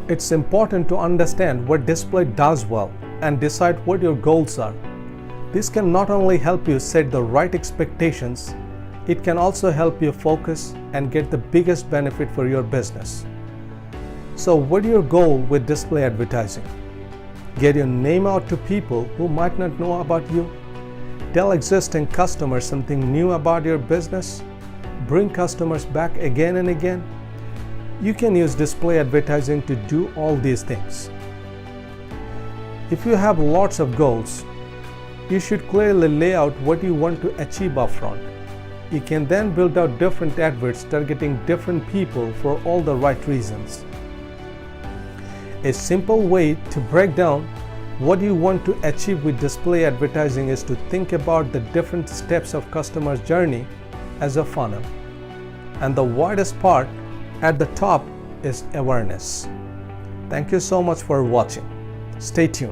It's important to understand what display does well and decide what your goals are. This can not only help you set the right expectations, it can also help you focus and get the biggest benefit for your business. So, what is your goal with display advertising? Get your name out to people who might not know about you. Tell existing customers something new about your business. Bring customers back again and again. You can use display advertising to do all these things. If you have lots of goals, you should clearly lay out what you want to achieve upfront. You can then build out different adverts targeting different people for all the right reasons. A simple way to break down what you want to achieve with display advertising is to think about the different steps of customer's journey as a funnel. And the widest part at the top is awareness. Thank you so much for watching. Stay tuned.